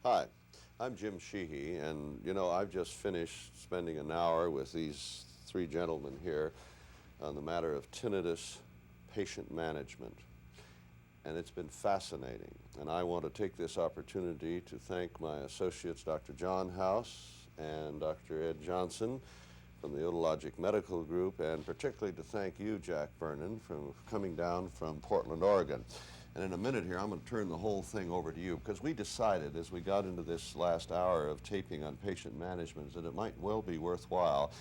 Hi, I'm Jim Sheehy, and I've just finished spending an hour with these three gentlemen here on the matter of tinnitus patient management. And it's been fascinating. And I want to take this opportunity to thank my associates, Dr. John House and Dr. Ed Johnson from the Otologic Medical Group, and particularly to thank you, Jack Vernon, for coming down from Portland, Oregon. And in a minute here, I'm going to turn the whole thing over to you, because we decided as we got into this last hour of taping on patient management that it might well be worthwhile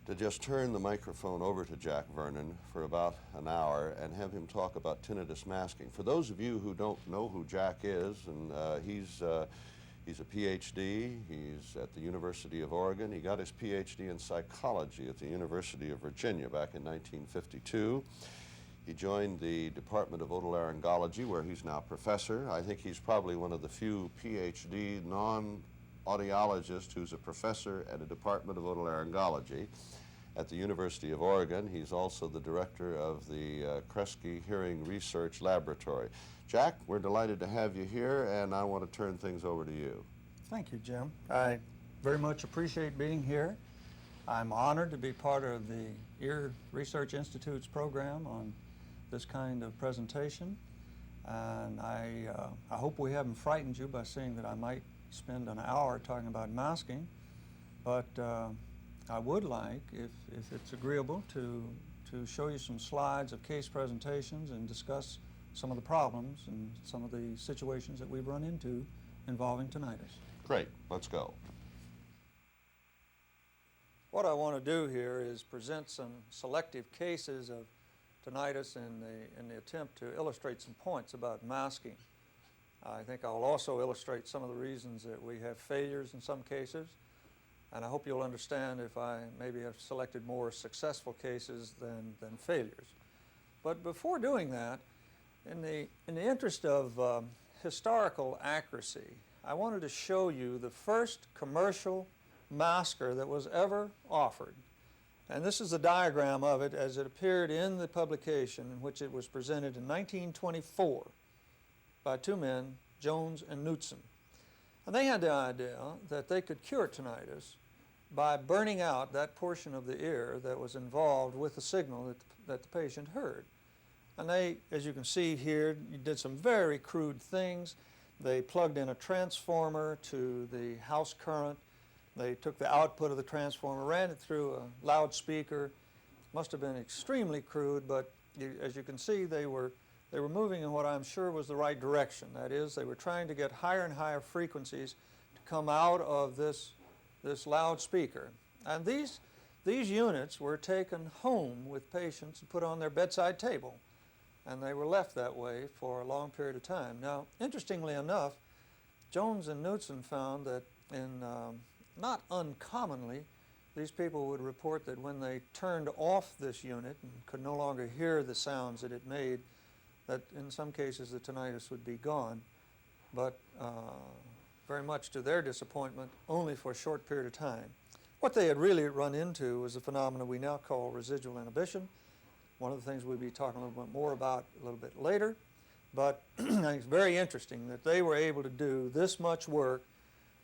to just turn the microphone over to Jack Vernon for about an hour and have him talk about tinnitus masking. For those of you who don't know who Jack is, and he's a PhD, he's at the University of Oregon. He got his PhD in psychology at the University of Virginia back in 1952. He joined the Department of Otolaryngology, where he's now professor. I think he's probably one of the few PhD non-audiologists who's a professor at a Department of Otolaryngology at the University of Oregon. He's also the director of the Kresge Hearing Research Laboratory. Jack, we're delighted to have you here, and I want to turn things over to you. Thank you, Jim. I very much appreciate being here. I'm honored to be part of the Ear Research Institute's program on this kind of presentation, and I hope we haven't frightened you by saying that I might spend an hour talking about masking, but I would like, if it's agreeable, to show you some slides of case presentations and discuss some of the problems and some of the situations that we've run into involving tinnitus. Great, let's go. What I want to do here is present some selective cases of tinnitus in the attempt to illustrate some points about masking. I think I'll also illustrate some of the reasons that we have failures in some cases, and I hope you'll understand if I maybe have selected more successful cases than failures. But before doing that, in the interest of historical accuracy, I wanted to show you the first commercial masker that was ever offered. And this is a diagram of it as it appeared in the publication in which it was presented in 1924 by two men, Jones and Knudsen. And they had the idea that they could cure tinnitus by burning out that portion of the ear that was involved with the signal that the patient heard. And they, as you can see here, did some very crude things. They plugged in a transformer to the house current. They took the output of the transformer, ran it through a loudspeaker. Must have been extremely crude, but as you can see, they were moving in what I'm sure was the right direction. That is, they were trying to get higher and higher frequencies to come out of this loudspeaker. And these units were taken home with patients and put on their bedside table, and they were left that way for a long period of time. Now, interestingly enough, Jones and Knudsen found that not uncommonly, these people would report that when they turned off this unit and could no longer hear the sounds that it made, that in some cases the tinnitus would be gone, but very much to their disappointment, only for a short period of time. What they had really run into was a phenomenon we now call residual inhibition. One of the things we'll be talking a little bit more about a little bit later, but I think it's very interesting that they were able to do this much work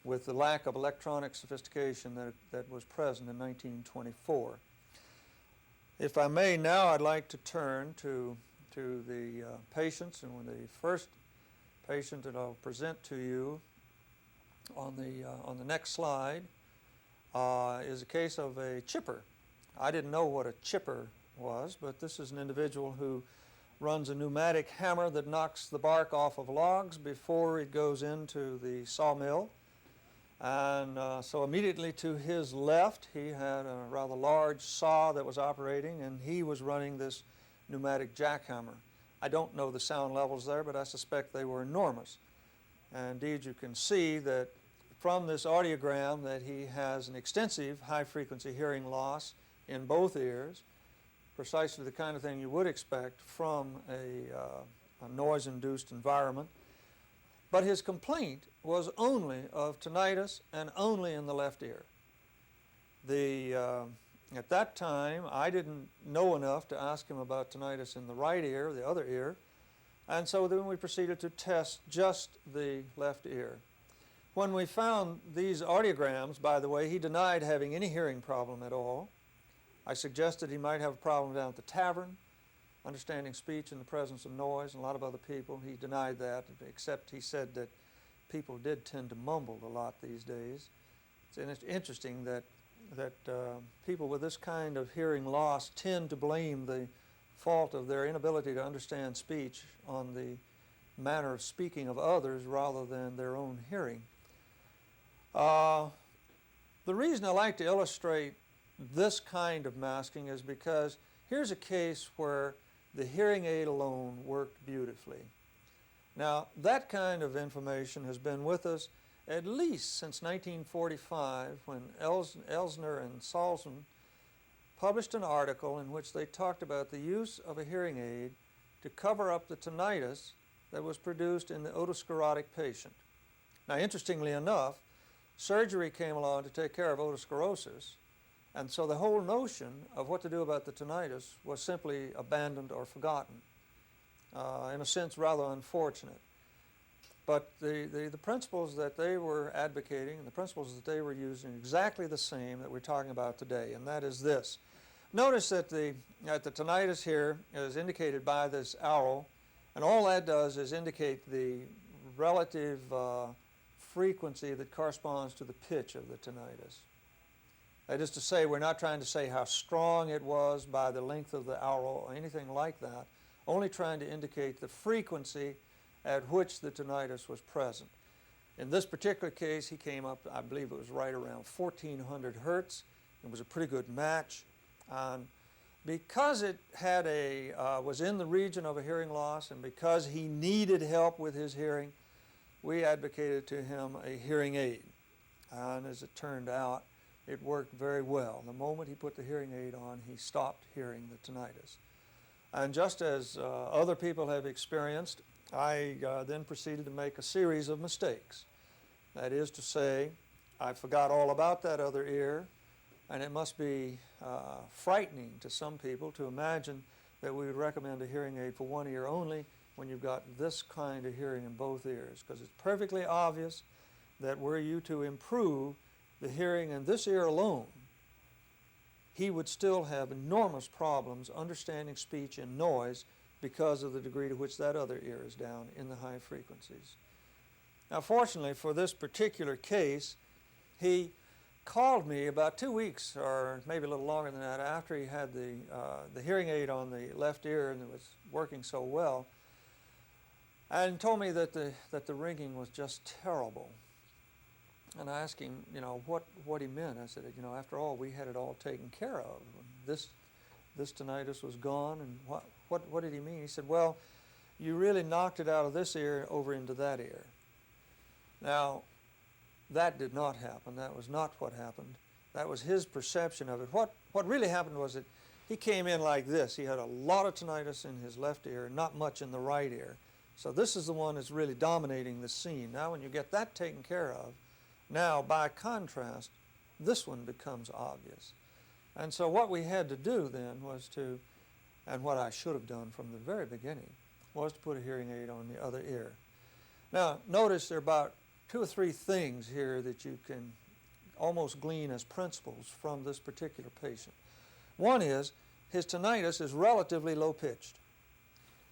with the lack of electronic sophistication that was present in 1924. If I may now, I'd like to turn to the patients, and the first patient that I'll present to you on the next slide is a case of a chipper. I didn't know what a chipper was, but this is an individual who runs a pneumatic hammer that knocks the bark off of logs before it goes into the sawmill. And so immediately to his left, he had a rather large saw that was operating, and he was running this pneumatic jackhammer. I don't know the sound levels there, but I suspect they were enormous. And indeed, you can see that from this audiogram that he has an extensive high-frequency hearing loss in both ears, precisely the kind of thing you would expect from a noise-induced environment. But his complaint was only of tinnitus and only in the left ear. At that time, I didn't know enough to ask him about tinnitus in the right ear, the other ear, and so then we proceeded to test just the left ear. When we found these audiograms, by the way, he denied having any hearing problem at all. I suggested he might have a problem down at the tavern, understanding speech in the presence of noise and a lot of other people. He denied that, except he said that people did tend to mumble a lot these days. It's interesting that people with this kind of hearing loss tend to blame the fault of their inability to understand speech on the manner of speaking of others rather than their own hearing. The reason I like to illustrate this kind of masking is because here's a case where the hearing aid alone worked beautifully. Now, that kind of information has been with us at least since 1945, when Elsner and Salzman published an article in which they talked about the use of a hearing aid to cover up the tinnitus that was produced in the otosclerotic patient. Now, interestingly enough, surgery came along to take care of otosclerosis, and so the whole notion of what to do about the tinnitus was simply abandoned or forgotten. In a sense, rather unfortunate. But the principles that they were advocating and the principles that they were using are exactly the same that we're talking about today, and that is this. Notice that the tinnitus here is indicated by this arrow, and all that does is indicate the relative frequency that corresponds to the pitch of the tinnitus. That is to say, we're not trying to say how strong it was by the length of the arrow or anything like that, only trying to indicate the frequency at which the tinnitus was present. In this particular case, he came up, I believe it was right around 1400 hertz. It was a pretty good match. Because it had was in the region of a hearing loss, and because he needed help with his hearing, we advocated to him a hearing aid. And as it turned out, it worked very well. The moment he put the hearing aid on, he stopped hearing the tinnitus. And just as other people have experienced, I then proceeded to make a series of mistakes. That is to say, I forgot all about that other ear, and it must be frightening to some people to imagine that we would recommend a hearing aid for one ear only when you've got this kind of hearing in both ears, because it's perfectly obvious that were you to improve the hearing in this ear alone, he would still have enormous problems understanding speech and noise because of the degree to which that other ear is down in the high frequencies. Now, fortunately for this particular case, he called me about 2 weeks, or maybe a little longer than that, after he had the hearing aid on the left ear and it was working so well, and told me that the ringing was just terrible. And I asked him, what he meant. I said, after all, we had it all taken care of. This tinnitus was gone, and what did he mean? He said, well, you really knocked it out of this ear over into that ear. Now, that did not happen. That was not what happened. That was his perception of it. What really happened was that he came in like this. He had a lot of tinnitus in his left ear, not much in the right ear. So this is the one that's really dominating the scene. Now, when you get that taken care of, now, by contrast, this one becomes obvious. And so what we had to do then was to, and what I should have done from the very beginning, was to put a hearing aid on the other ear. Now, notice there are about 2 or 3 things here that you can almost glean as principles from this particular patient. One is, his tinnitus is relatively low-pitched.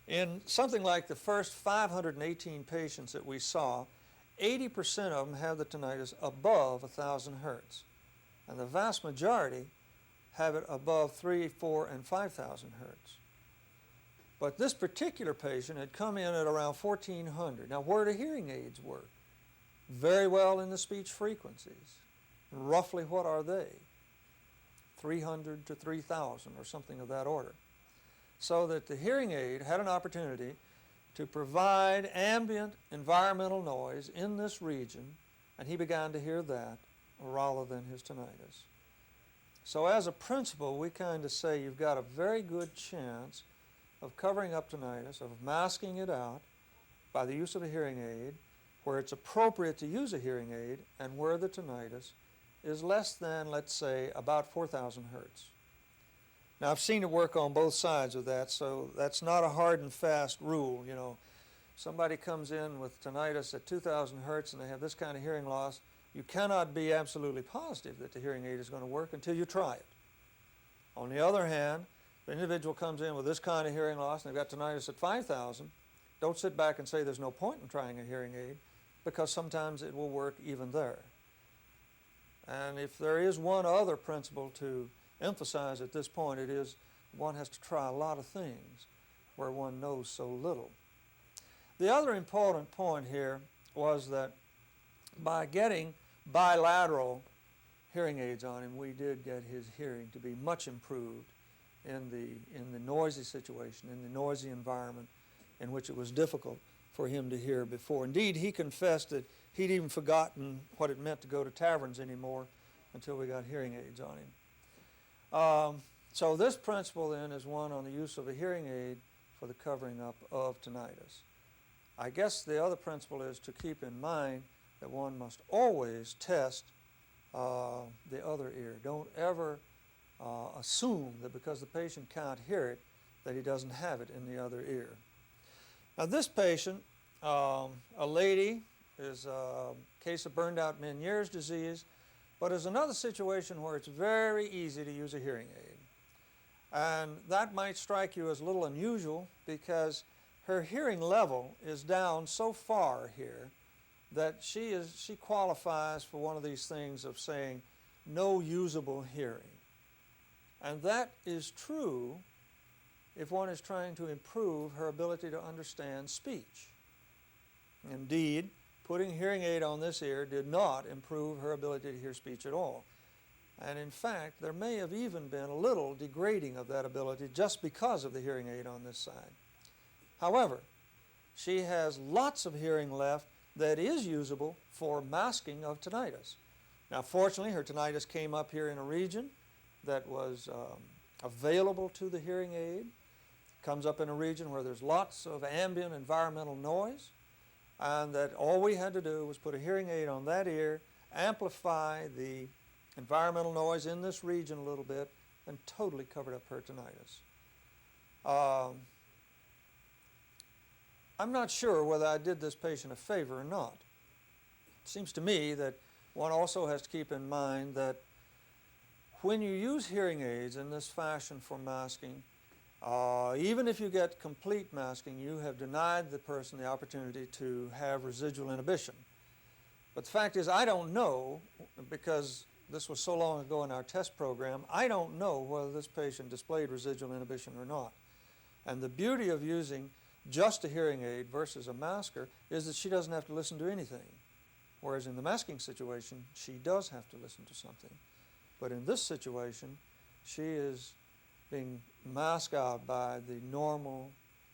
In something like the first 518 patients that we saw, 80% of them have the tinnitus above 1,000 hertz, and the vast majority have it above 3, 4, and 5,000 hertz. But this particular patient had come in at around 1,400. Now, where do hearing aids work? Very well in the speech frequencies. Roughly what are they? 300 to 3,000 or something of that order. So that the hearing aid had an opportunity to provide ambient environmental noise in this region, and he began to hear that rather than his tinnitus. So as a principle, we kind of say you've got a very good chance of covering up tinnitus, of masking it out by the use of a hearing aid, where it's appropriate to use a hearing aid and where the tinnitus is less than, let's say, about 4,000 hertz. Now, I've seen it work on both sides of that, so that's not a hard and fast rule, somebody comes in with tinnitus at 2,000 hertz and they have this kind of hearing loss, you cannot be absolutely positive that the hearing aid is going to work until you try it. On the other hand, if the individual comes in with this kind of hearing loss and they've got tinnitus at 5,000, don't sit back and say there's no point in trying a hearing aid, because sometimes it will work even there. And if there is one other principle to emphasize at this point, it is one has to try a lot of things where one knows so little. The other important point here was that by getting bilateral hearing aids on him, we did get his hearing to be much improved in the noisy situation, in the noisy environment in which it was difficult for him to hear before. Indeed, he confessed that he'd even forgotten what it meant to go to taverns anymore until we got hearing aids on him. So this principle then is one on the use of a hearing aid for the covering up of tinnitus. I guess the other principle is to keep in mind that one must always test the other ear. Don't ever assume that because the patient can't hear it, that he doesn't have it in the other ear. Now this patient, a lady, is a case of burned out Meniere's disease, but is another situation where it's very easy to use a hearing aid. And that might strike you as a little unusual because her hearing level is down so far here that she qualifies for one of these things of saying no usable hearing. And that is true if one is trying to improve her ability to understand speech. Indeed, putting a hearing aid on this ear did not improve her ability to hear speech at all. And in fact, there may have even been a little degrading of that ability just because of the hearing aid on this side. However, she has lots of hearing left that is usable for masking of tinnitus. Now, fortunately, her tinnitus came up here in a region that was available to the hearing aid. Comes up in a region where there's lots of ambient environmental noise, and that all we had to do was put a hearing aid on that ear, amplify the environmental noise in this region a little bit, and totally covered up her tinnitus. I'm not sure whether I did this patient a favor or not. It seems to me that one also has to keep in mind that when you use hearing aids in this fashion for masking, even if you get complete masking, you have denied the person the opportunity to have residual inhibition. But the fact is, I don't know, because this was so long ago in our test program, I don't know whether this patient displayed residual inhibition or not. And the beauty of using just a hearing aid versus a masker is that she doesn't have to listen to anything. Whereas in the masking situation, she does have to listen to something. But in this situation, she is being masked out by the normal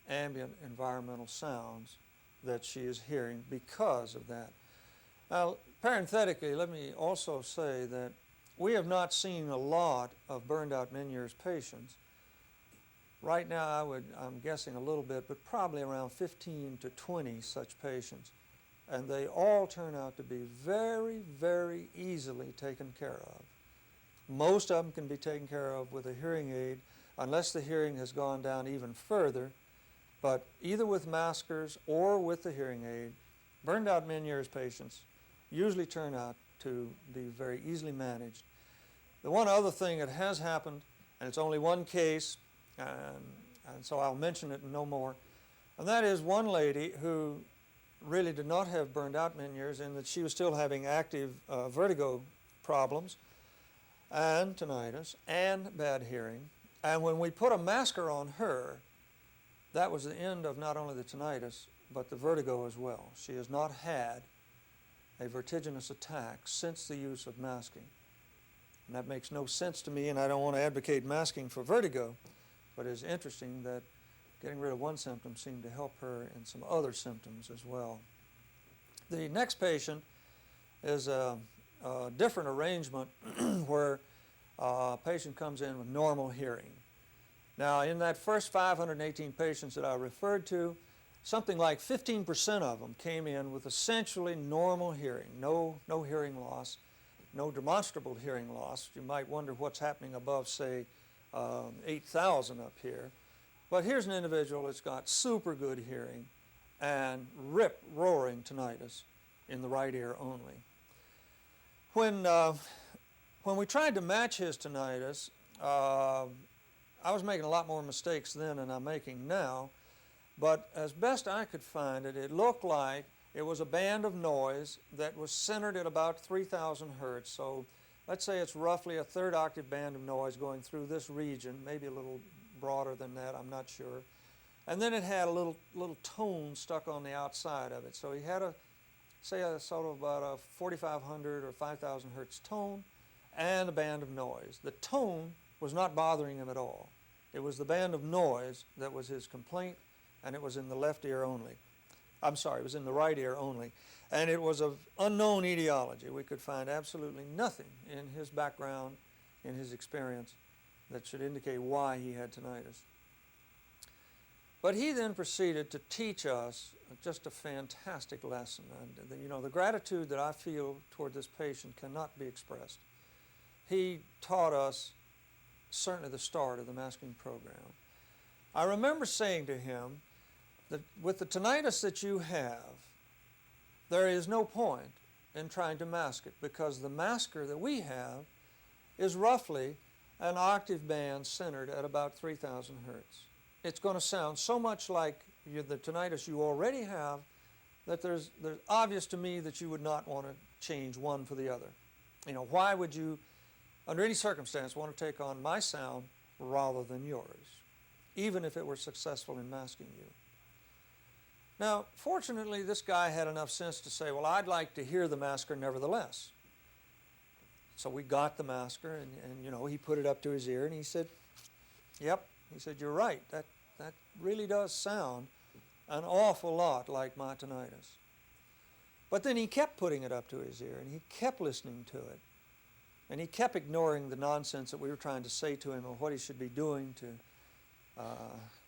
ambient environmental sounds that she is hearing because of that. Now, parenthetically, let me also say that we have not seen a lot of burned out Meniere's patients. Right now, I'm guessing a little bit, but probably around 15 to 20 such patients. And they all turn out to be very, very easily taken care of. Most of them can be taken care of with a hearing aid, unless the hearing has gone down even further. But either with maskers or with the hearing aid, burned out Meniere's patients usually turn out to be very easily managed. The one other thing that has happened, and it's only one case, and so I'll mention it and no more, and that is one lady who really did not have burned out Meniere's in that she was still having active vertigo problems and tinnitus and bad hearing. And when we put a masker on her, that was the end of not only the tinnitus, but the vertigo as well. She has not had a vertiginous attack since the use of masking. And that makes no sense to me, and I don't want to advocate masking for vertigo, but it's interesting that getting rid of one symptom seemed to help her in some other symptoms as well. The next patient is a different arrangement where a patient comes in with normal hearing. Now, in that first 518 patients that I referred to, something like 15% of them came in with essentially normal hearing, no hearing loss, no demonstrable hearing loss. You might wonder what's happening above, say, 8,000 up here. But here's an individual that's got super good hearing, and rip-roaring tinnitus in the right ear only. When we tried to match his tinnitus, I was making a lot more mistakes then than I'm making now, but as best I could find it, it looked like it was a band of noise that was centered at about 3,000 hertz. So let's say it's roughly a third octave band of noise going through this region, maybe a little broader than that, I'm not sure. And then it had a little tone stuck on the outside of it. So he had a sort of about a 4,500 or 5,000 hertz tone and a band of noise. The tone was not bothering him at all. It was the band of noise that was his complaint, and it was in the left ear only. I'm sorry, it was in the right ear only. And it was of unknown etiology. We could find absolutely nothing in his background, in his experience, that should indicate why he had tinnitus. But he then proceeded to teach us just a fantastic lesson. And you know, the gratitude that I feel toward this patient cannot be expressed. He taught us certainly the start of the masking program. I remember saying to him that with the tinnitus that you have, there is no point in trying to mask it, because the masker that we have is roughly an octave band centered at about 3,000 hertz. It's going to sound so much like the tinnitus you already have that there's obvious to me that you would not want to change one for the other. You know, why would you, under any circumstance, want to take on my sound rather than yours, even if it were successful in masking you? Now, fortunately, this guy had enough sense to say, well, I'd like to hear the masker nevertheless. So we got the masker, and you know, he put it up to his ear, and he said, yep. He said, you're right. That really does sound an awful lot like my tinnitus. But then he kept putting it up to his ear, and he kept listening to it. And he kept ignoring the nonsense that we were trying to say to him of what he should be doing to,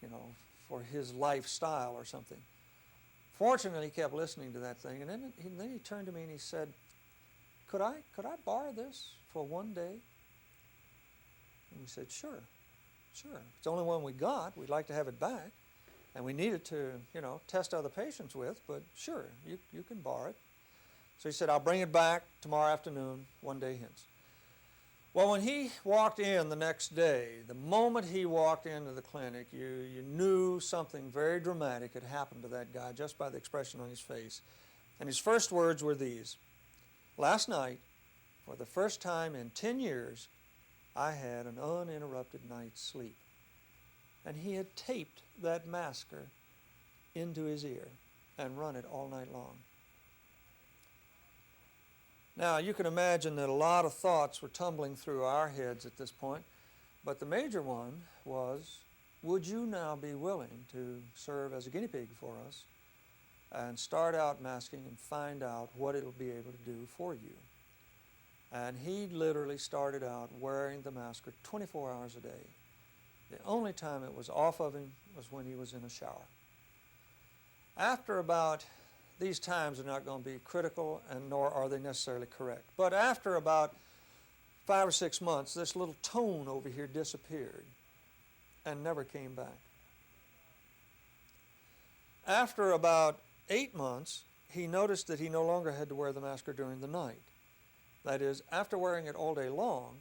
you know, for his lifestyle or something. Fortunately, he kept listening to that thing, and then he turned to me and he said, could I borrow this for one day? And we said, sure. It's the only one we got. We'd like to have it back. And we needed to, you know, test other patients with, but sure, you can borrow it. So he said, I'll bring it back tomorrow afternoon, one day hence. Well, when he walked in the next day, the moment he walked into the clinic, you knew something very dramatic had happened to that guy just by the expression on his face. And his first words were these: last night, for the first time in 10 years, I had an uninterrupted night's sleep. And he had taped that masker into his ear and run it all night long. Now, you can imagine that a lot of thoughts were tumbling through our heads at this point, but the major one was, would you now be willing to serve as a guinea pig for us and start out masking and find out what it'll be able to do for you? And he literally started out wearing the masker 24 hours a day. The only time it was off of him was when he was in a shower. After about, these times are not going to be critical, and nor are they necessarily correct, but after about 5 or 6 months, this little tone over here disappeared and never came back. After about 8 months, he noticed that he no longer had to wear the masker during the night. That is, after wearing it all day long,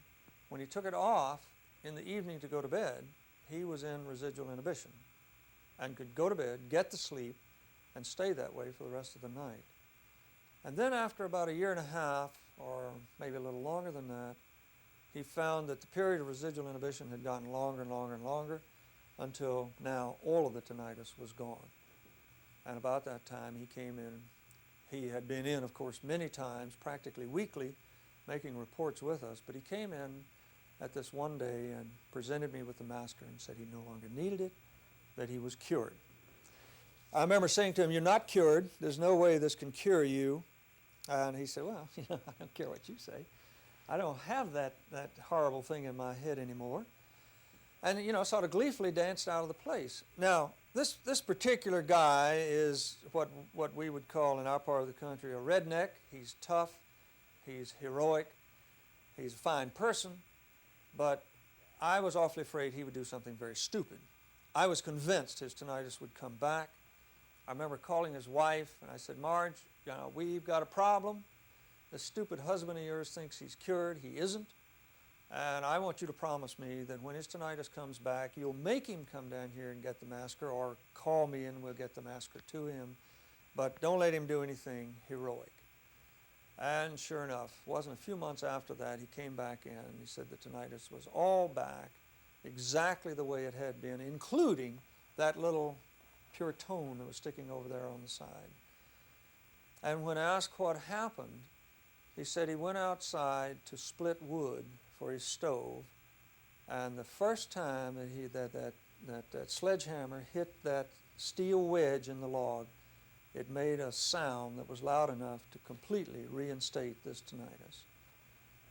when he took it off in the evening to go to bed, he was in residual inhibition and could go to bed, get to sleep, and stay that way for the rest of the night. And then after about 1.5 years, or maybe a little longer than that, he found that the period of residual inhibition had gotten longer and longer and longer until now all of the tinnitus was gone. And about that time he came in. He had been in, of course, many times, practically weekly, making reports with us, but he came in at this one day and presented me with the masker and said he no longer needed it, that he was cured. I remember saying to him, you're not cured. There's no way this can cure you. And he said, well, you know, I don't care what you say. I don't have that horrible thing in my head anymore. And, you know, sort of gleefully danced out of the place. Now, this particular guy is what we would call in our part of the country a redneck. He's tough. He's heroic. He's a fine person. But I was awfully afraid he would do something very stupid. I was convinced his tinnitus would come back, I remember calling his wife, and I said, Marge, you know, we've got a problem. This stupid husband of yours thinks he's cured. He isn't. And I want you to promise me that when his tinnitus comes back, you'll make him come down here and get the masker, or call me and we'll get the masker to him. But don't let him do anything heroic. And sure enough, it wasn't a few months after that, he came back in and he said the tinnitus was all back exactly the way it had been, including that little pure tone that was sticking over there on the side. And when asked what happened, he said he went outside to split wood for his stove, and the first time that that sledgehammer hit that steel wedge in the log, it made a sound that was loud enough to completely reinstate this tinnitus.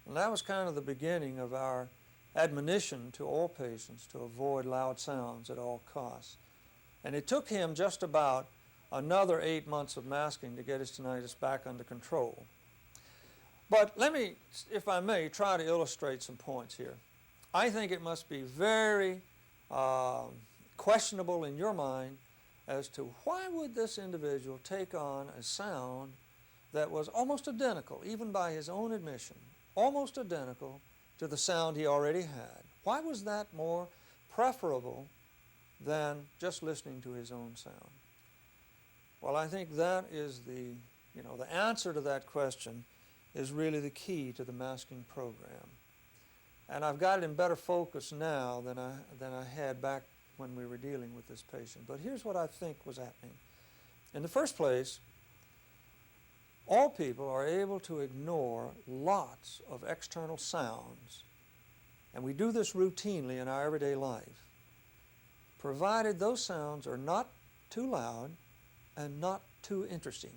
And that was kind of the beginning of our admonition to all patients to avoid loud sounds at all costs. And it took him just about another 8 months of masking to get his tinnitus back under control. But let me, if I may, try to illustrate some points here. I think it must be very questionable in your mind as to why would this individual take on a sound that was almost identical, even by his own admission, almost identical to the sound he already had. Why was that more preferable than just listening to his own sound? Well, I think that is the answer to that question is really the key to the masking program. And I've got it in better focus now than I had back when we were dealing with this patient. But here's what I think was happening. In the first place, all people are able to ignore lots of external sounds, and we do this routinely in our everyday life, provided those sounds are not too loud and not too interesting.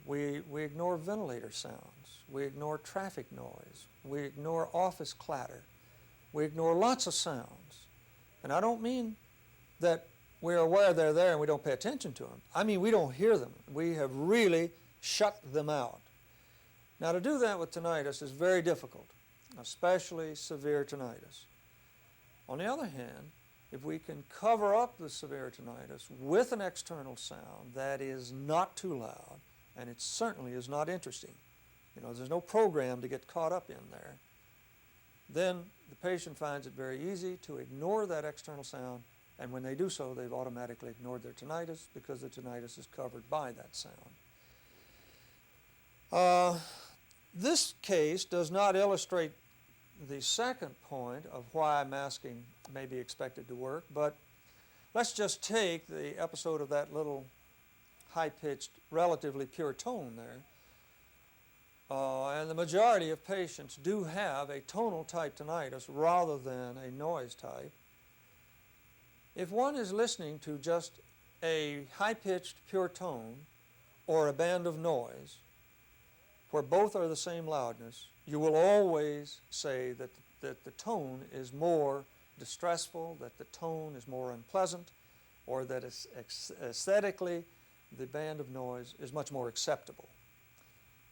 We ignore ventilator sounds. We ignore traffic noise. We ignore office clatter. We ignore lots of sounds. And I don't mean that we're aware they're there and we don't pay attention to them. I mean we don't hear them. We have really shut them out. Now to do that with tinnitus is very difficult, especially severe tinnitus. On the other hand, if we can cover up the severe tinnitus with an external sound that is not too loud, and it certainly is not interesting, there's no program to get caught up in there, then the patient finds it very easy to ignore that external sound, and when they do so, they've automatically ignored their tinnitus because the tinnitus is covered by that sound. This case does not illustrate the second point of why masking may be expected to work, but let's just take the episode of that little high-pitched, relatively pure tone there. And the majority of patients do have a tonal type tinnitus rather than a noise type. If one is listening to just a high-pitched pure tone or a band of noise, where both are the same loudness, you will always say that the tone is more distressful, that the tone is more unpleasant, or that aesthetically the band of noise is much more acceptable.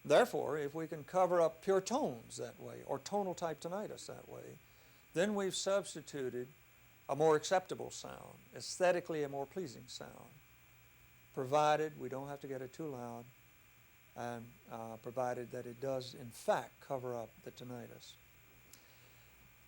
Therefore, if we can cover up pure tones that way, or tonal type tinnitus that way, then we've substituted a more acceptable sound, aesthetically a more pleasing sound, provided we don't have to get it too loud, and provided that it does in fact cover up the tinnitus.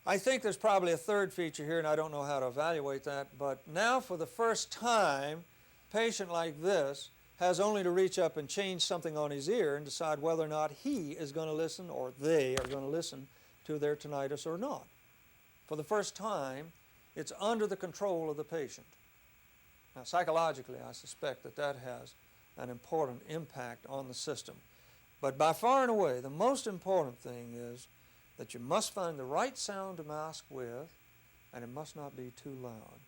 I think there's probably a third feature here, and I don't know how to evaluate that, but now for the first time, a patient like this has only to reach up and change something on his ear and decide whether or not he is going to listen or they are going to listen to their tinnitus or not. For the first time, it's under the control of the patient. Now, psychologically, I suspect that has an important impact on the system. But by far and away, the most important thing is that you must find the right sound to mask with, and it must not be too loud.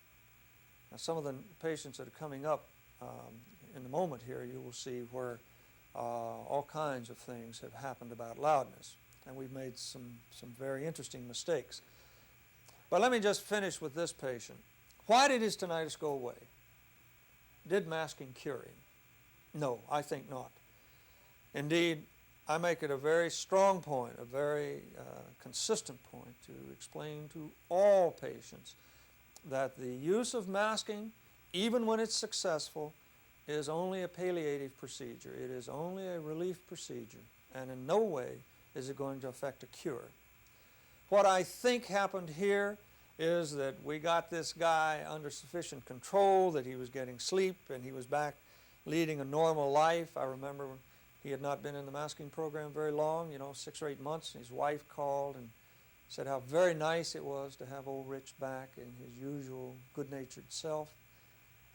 Now, some of the patients that are coming up in the moment here, you will see where all kinds of things have happened about loudness, and we've made some very interesting mistakes. But let me just finish with this patient. Why did his tinnitus go away? Did masking cure him? No, I think not. Indeed, I make it a very strong point, a very consistent point to explain to all patients that the use of masking even when it's successful, is only a palliative procedure. It is only a relief procedure, and in no way is it going to affect a cure. What I think happened here is that we got this guy under sufficient control, that he was getting sleep and he was back leading a normal life. I remember he had not been in the masking program very long, 6 or 8 months, and his wife called and said how very nice it was to have old Rich back in his usual good-natured self.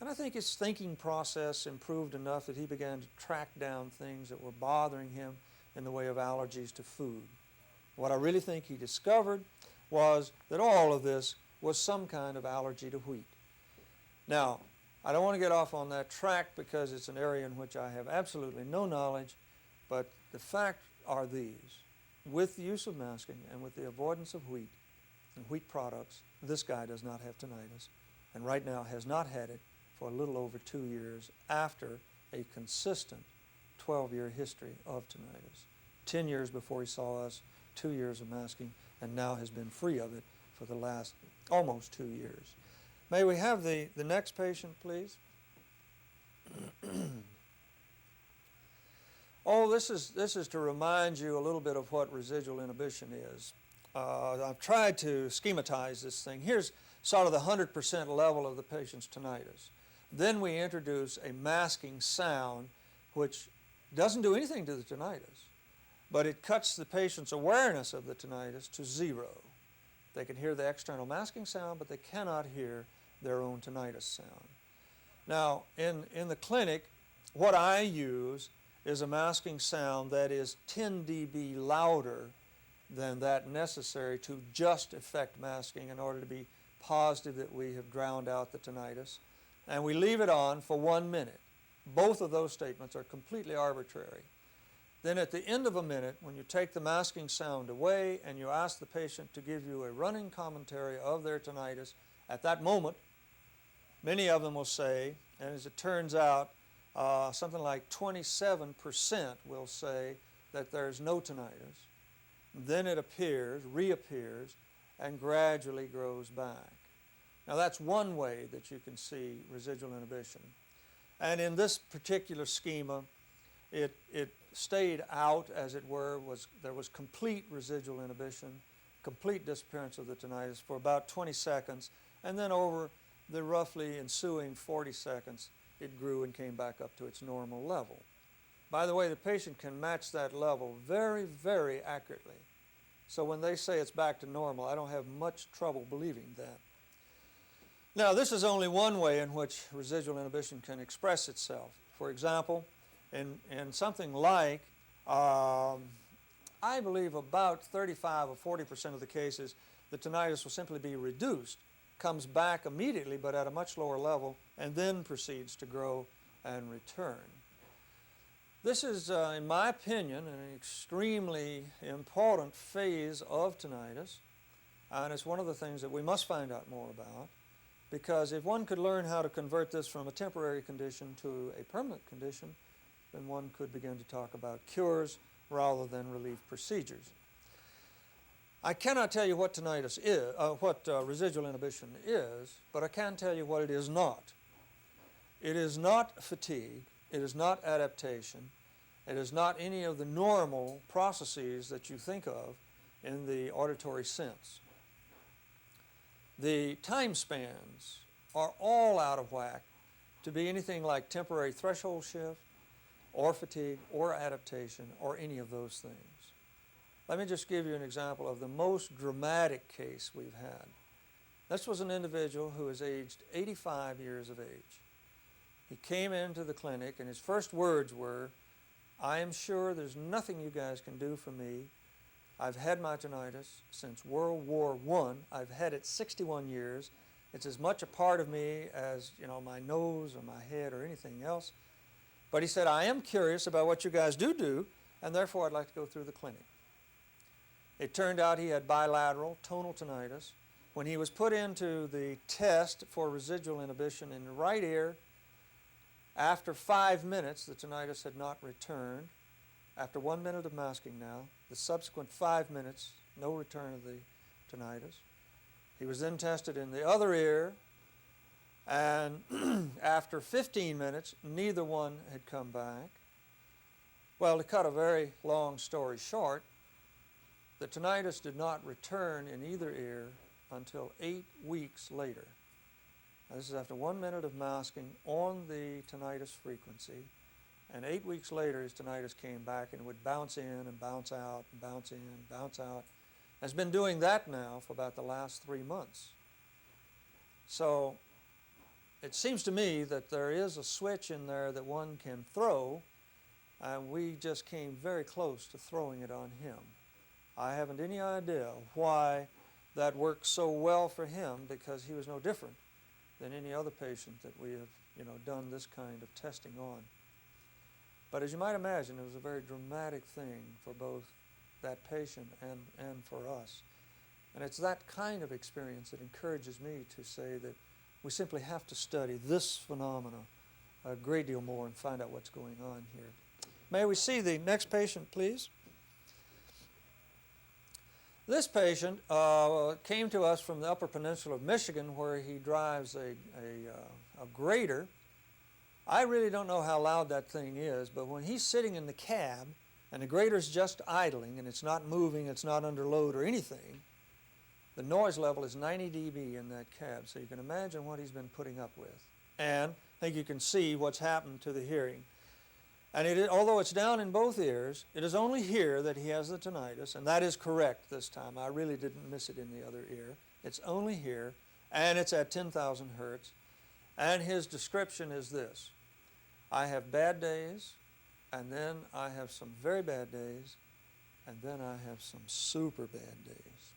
And I think his thinking process improved enough that he began to track down things that were bothering him in the way of allergies to food. What I really think he discovered was that all of this was some kind of allergy to wheat. Now, I don't want to get off on that track because it's an area in which I have absolutely no knowledge, but the facts are these. With the use of masking and with the avoidance of wheat and wheat products, this guy does not have tinnitus, and right now has not had it for a little over 2 years after a consistent 12-year history of tinnitus. 10 years before he saw us, 2 years of masking, and now has been free of it for the last almost 2 years. May we have the next patient, please? Oh, this is to remind you a little bit of what residual inhibition is. I've tried to schematize this thing. Here's sort of the 100% level of the patient's tinnitus. Then we introduce a masking sound which doesn't do anything to the tinnitus, but it cuts the patient's awareness of the tinnitus to 0. They can hear the external masking sound, but they cannot hear their own tinnitus sound. Now, in the clinic, what I use is a masking sound that is 10 dB louder than that necessary to just effect masking in order to be positive that we have drowned out the tinnitus. And we leave it on for 1 minute. Both of those statements are completely arbitrary. Then at the end of a minute, when you take the masking sound away and you ask the patient to give you a running commentary of their tinnitus, at that moment, many of them will say, and as it turns out, something like 27% will say that there's no tinnitus. Then it reappears, and gradually grows back. Now that's one way that you can see residual inhibition. And in this particular schema, it stayed out, as it were. There was complete residual inhibition, complete disappearance of the tinnitus for about 20 seconds, and then over the roughly ensuing 40 seconds, it grew and came back up to its normal level. By the way, the patient can match that level very, very accurately. So when they say it's back to normal, I don't have much trouble believing that. Now, this is only one way in which residual inhibition can express itself. For example, in something like, I believe about 35 or 40% of the cases, the tinnitus will simply be reduced, comes back immediately but at a much lower level, and then proceeds to grow and return. This is, in my opinion, an extremely important phase of tinnitus, and it's one of the things that we must find out more about, because if one could learn how to convert this from a temporary condition to a permanent condition, then one could begin to talk about cures rather than relief procedures. I cannot tell you what tinnitus is, what residual inhibition is, but I can tell you what it is not. It is not fatigue. It is not adaptation. It is not any of the normal processes that you think of in the auditory sense. The time spans are all out of whack to be anything like temporary threshold shift or fatigue or adaptation or any of those things. Let me just give you an example of the most dramatic case we've had. This was an individual who was aged 85 years of age. He came into the clinic and his first words were, "I am sure there's nothing you guys can do for me. I've had my tinnitus since World War I. I've had it 61 years. It's as much a part of me as, my nose or my head or anything else." But he said, "I am curious about what you guys do, and therefore I'd like to go through the clinic." It turned out he had bilateral tonal tinnitus. When he was put into the test for residual inhibition in the right ear, after 5 minutes, the tinnitus had not returned. After 1 minute of masking now, the subsequent 5 minutes, no return of the tinnitus. He was then tested in the other ear. And after 15 minutes, neither one had come back. Well, to cut a very long story short, the tinnitus did not return in either ear until 8 weeks later. Now, this is after 1 minute of masking on the tinnitus frequency, and 8 weeks later his tinnitus came back and would bounce in and bounce out and bounce in and bounce out. Has been doing that now for about the last 3 months. So it seems to me that there is a switch in there that one can throw, and we just came very close to throwing it on him. I haven't any idea why that worked so well for him, because he was no different than any other patient that we have, done this kind of testing on. But as you might imagine, it was a very dramatic thing for both that patient and for us. And it's that kind of experience that encourages me to say that we simply have to study this phenomena a great deal more and find out what's going on here. May we see the next patient, please? This patient came to us from the Upper Peninsula of Michigan, where he drives a grader. I really don't know how loud that thing is, but when he's sitting in the cab and the grader's just idling and it's not moving, it's not under load or anything, the noise level is 90 dB in that cab. So you can imagine what he's been putting up with. And I think you can see what's happened to the hearing. And although it's down in both ears, it is only here that he has the tinnitus, and that is correct this time. I really didn't miss it in the other ear. It's only here, and it's at 10,000 hertz. And his description is this: I have bad days, and then I have some very bad days, and then I have some super bad days.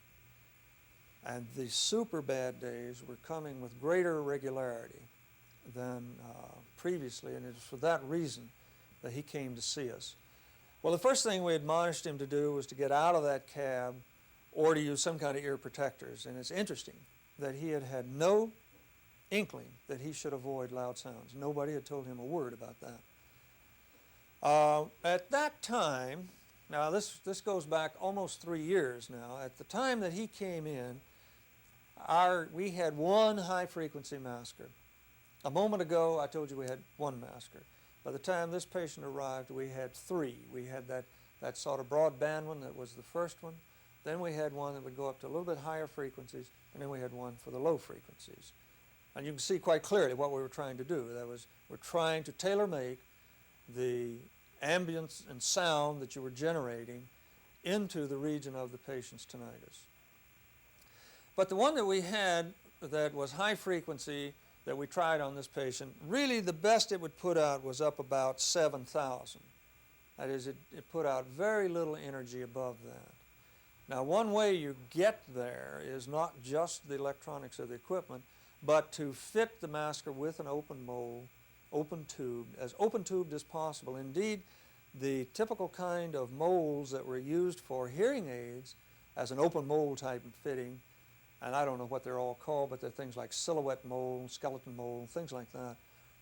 And the super bad days were coming with greater regularity than previously, and it was for that reason that he came to see us. Well, the first thing we admonished him to do was to get out of that cab or to use some kind of ear protectors. And it's interesting that he had had no inkling that he should avoid loud sounds. Nobody had told him a word about that. At that time, now this goes back almost 3 years now, at the time that he came in, we had one high-frequency masker. A moment ago, I told you we had one masker. By the time this patient arrived, we had 3. We had that sort of broadband one that was the first one. Then we had one that would go up to a little bit higher frequencies, and then we had one for the low frequencies. And you can see quite clearly what we were trying to do. That was, we're trying to tailor-make the ambience and sound that you were generating into the region of the patient's tinnitus. But the one that we had that was high frequency that we tried on this patient, really the best it would put out was up about 7,000. That is, it put out very little energy above that. Now, one way you get there is not just the electronics of the equipment, but to fit the masker with an open mold, open tube, as open tubed as possible. Indeed, the typical kind of molds that were used for hearing aids as an open mold type of fitting, and I don't know what they're all called, but they're things like silhouette mold, skeleton mold, things like that,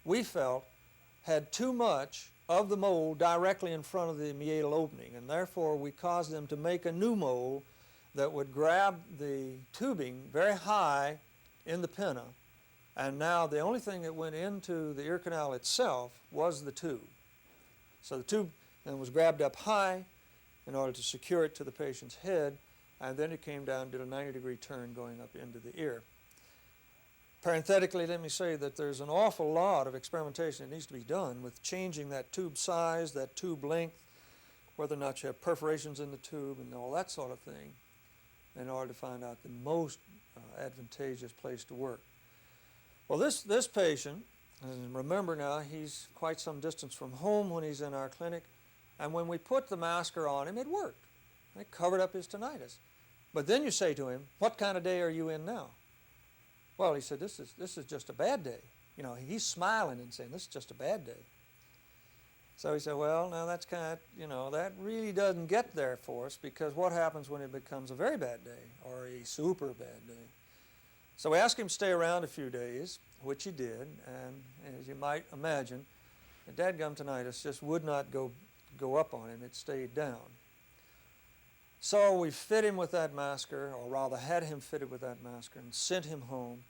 we felt had too much of the mold directly in front of the meatal opening, and therefore we caused them to make a new mold that would grab the tubing very high in the pinna, and now the only thing that went into the ear canal itself was the tube. So the tube then was grabbed up high in order to secure it to the patient's head, and then it came down, did a 90-degree turn going up into the ear. Parenthetically, let me say that there's an awful lot of experimentation that needs to be done with changing that tube size, that tube length, whether or not you have perforations in the tube and all that sort of thing, in order to find out the most advantageous place to work. Well, this patient, and remember now, he's quite some distance from home when he's in our clinic, and when we put the masker on him, it worked. It covered up his tinnitus. But then you say to him, what kind of day are you in now? Well, he said, this is just a bad day. You know, he's smiling and saying, this is just a bad day. So he said, well, now that's kind of, you know, that really doesn't get there for us, because what happens when it becomes a very bad day or a super bad day? So we asked him to stay around a few days, which he did, and as you might imagine, the dadgum tinnitus just would not go up on him. It stayed down. So we fit him with that masker, or rather had him fitted with that masker, and sent him home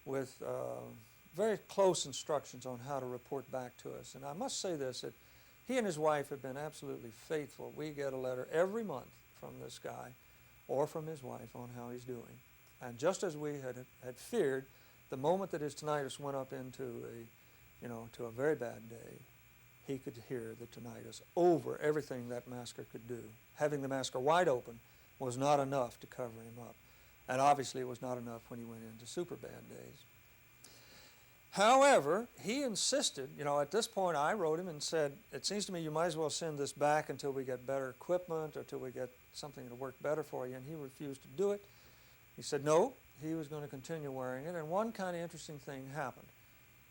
with very close instructions on how to report back to us. And I must say this, that he and his wife have been absolutely faithful. We get a letter every month from this guy or from his wife on how he's doing. And just as we had feared, the moment that his tinnitus went up into to a very bad day, he could hear the tinnitus over everything that masker could do. Having the masker wide open was not enough to cover him up. And obviously it was not enough when he went into super bad days. However, he insisted, at this point I wrote him and said, it seems to me you might as well send this back until we get better equipment or until we get something to work better for you. And he refused to do it. He said no, he was going to continue wearing it. And one kind of interesting thing happened.